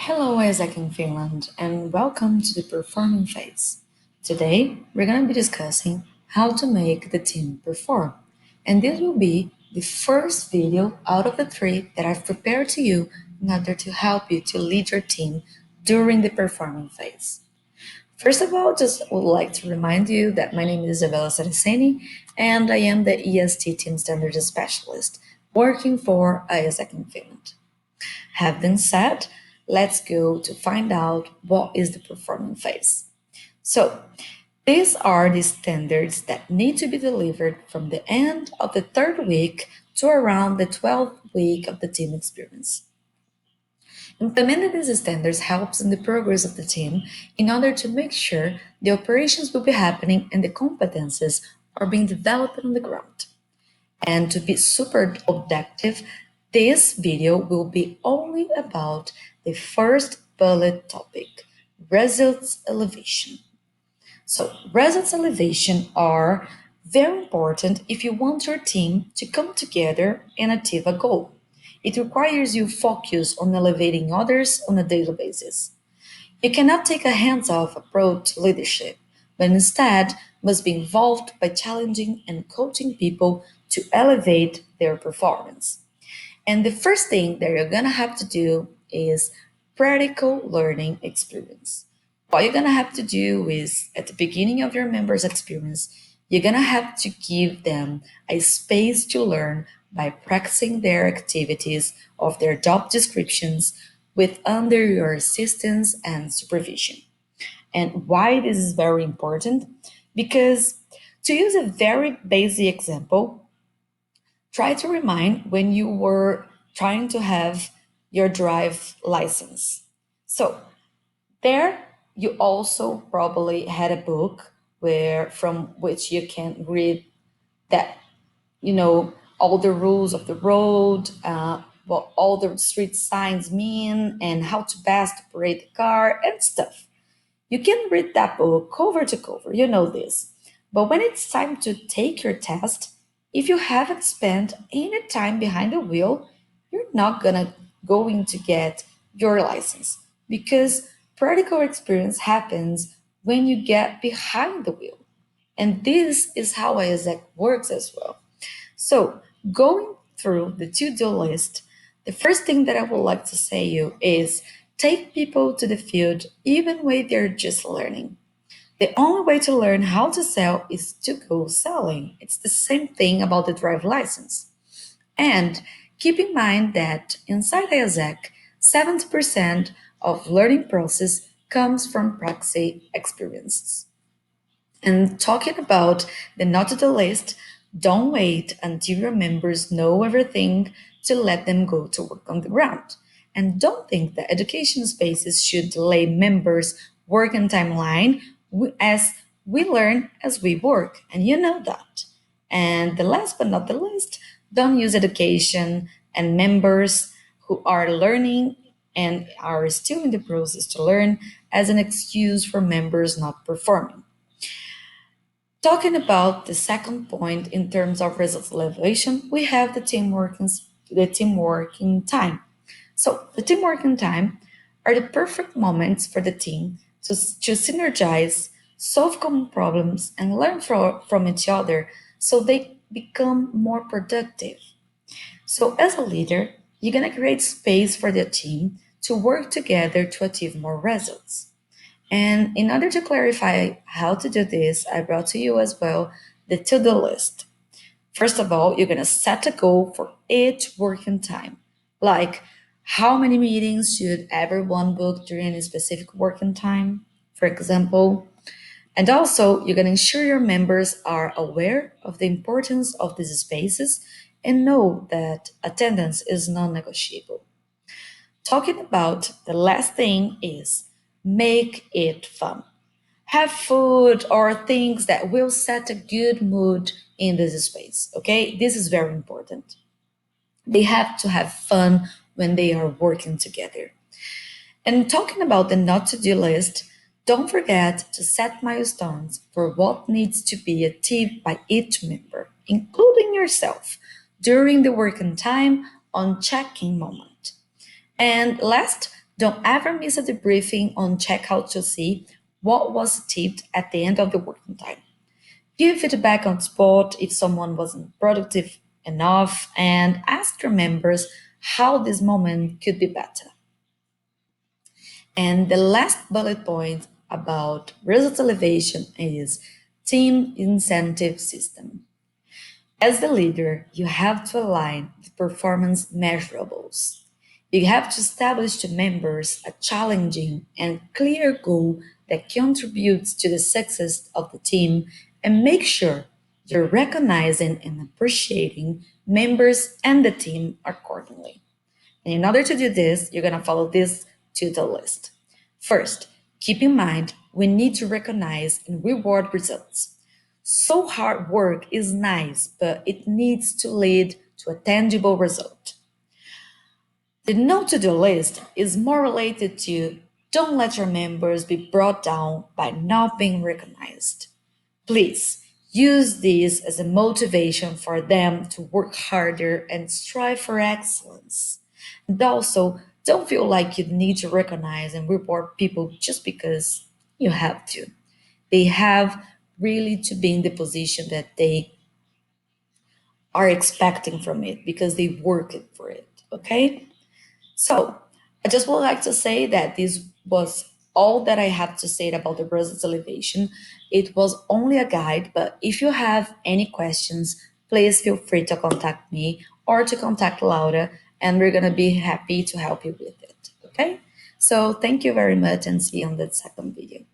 Hello, Isaac in Finland, and welcome to the performing phase. Today, we're going to be discussing how to make the team perform. And this will be the first video out of the three that I've prepared to you in order to help you to lead your team during the performing phase. First of all, just would like to remind you that my name is Isabella Saraceni, and I am the EST Team Standards Specialist working for Isaac in Finland. Have been said, let's go to find out what is the performing phase. So, these are the standards that need to be delivered from the end of the third week to around the 12th week of the team experience. Implementing these standards helps in the progress of the team in order to make sure the operations will be happening and the competences are being developed on the ground. And to be super objective, this video will be only about the first bullet topic, results elevation. So results elevation are very important if you want your team to come together and achieve a goal. It requires you focus on elevating others on a daily basis. You cannot take a hands-off approach to leadership, but instead must be involved by challenging and coaching people to elevate their performance. And the first thing that you're gonna have to do is practical learning experience. What you're gonna have to do is at the beginning of your members' experience, you're gonna have to give them a space to learn by practicing their activities of their job descriptions with under your assistance and supervision. And why this is very important? Because to use a very basic example, try to remind when you were trying to have your drive license. So there you also probably had a book where from which you can read that all the rules of the road, what all the street signs mean, and how to best operate the car and stuff. You can read that book cover to cover, you know this. But when it's time to take your test, if you haven't spent any time behind the wheel, you're not gonna going to get your license because practical experience happens when you get behind the wheel. And this is how ISAC works as well. So, going through the to-do list, the first thing that I would like to say you is take people to the field even when they're just learning. The only way to learn how to sell is to go selling. It's the same thing about the drive license. And keep in mind that inside ISAC, 70% of learning process comes from practice experiences. And talking about the not to the list, don't wait until your members know everything to let them go to work on the ground. And don't think that education spaces should delay members' work and timeline as we learn as we work. And you know that. And the last but not the least, don't use education and members who are learning and are still in the process to learn as an excuse for members not performing. Talking about the second point in terms of results elevation, we have the teamwork in time. So the teamwork in time are the perfect moments for the team to synergize, solve common problems, and learn from each other so they become more productive. So as a leader, you're gonna create space for the team to work together to achieve more results. And in order to clarify how to do this, I brought to you as well the to-do list. First of all, you're going to set a goal for each working time, like how many meetings should everyone book during a specific working time, for example. And also, you're going to ensure your members are aware of the importance of these spaces and know that attendance is non-negotiable. Talking about the last thing is make it fun. Have food or things that will set a good mood in this space, okay? This is very important. They have to have fun when they are working together. And talking about the not to do list, don't forget to set milestones for what needs to be achieved by each member, including yourself, during the working time on check-in moment. And last, Don't ever miss a debriefing on checkout to see what was achieved at the end of the working time. Give feedback on spot if someone wasn't productive enough and ask your members how this moment could be better. And the last bullet point about result elevation is team incentive system. As the leader, you have to align the performance measurables. You have to establish to members a challenging and clear goal that contributes to the success of the team and make sure you're recognizing and appreciating members and the team accordingly. And in order to do this, you're going to follow this to the list. First, keep in mind we need to recognize and reward results. So hard work is nice, but it needs to lead to a tangible result. The no to do list is more related to don't let your members be brought down by not being recognized. Please use this as a motivation for them to work harder and strive for excellence. And also, don't feel like you need to recognize and reward people just because you have to. They have really to be in the position that they are expecting from it because they worked for it. Okay? So I just would like to say that this was all that I have to say about the Brazos elevation. It was only a guide, but if you have any questions, please feel free to contact me or to contact Laura, and we're gonna be happy to help you with it. Okay? So thank you very much and see you on the second video.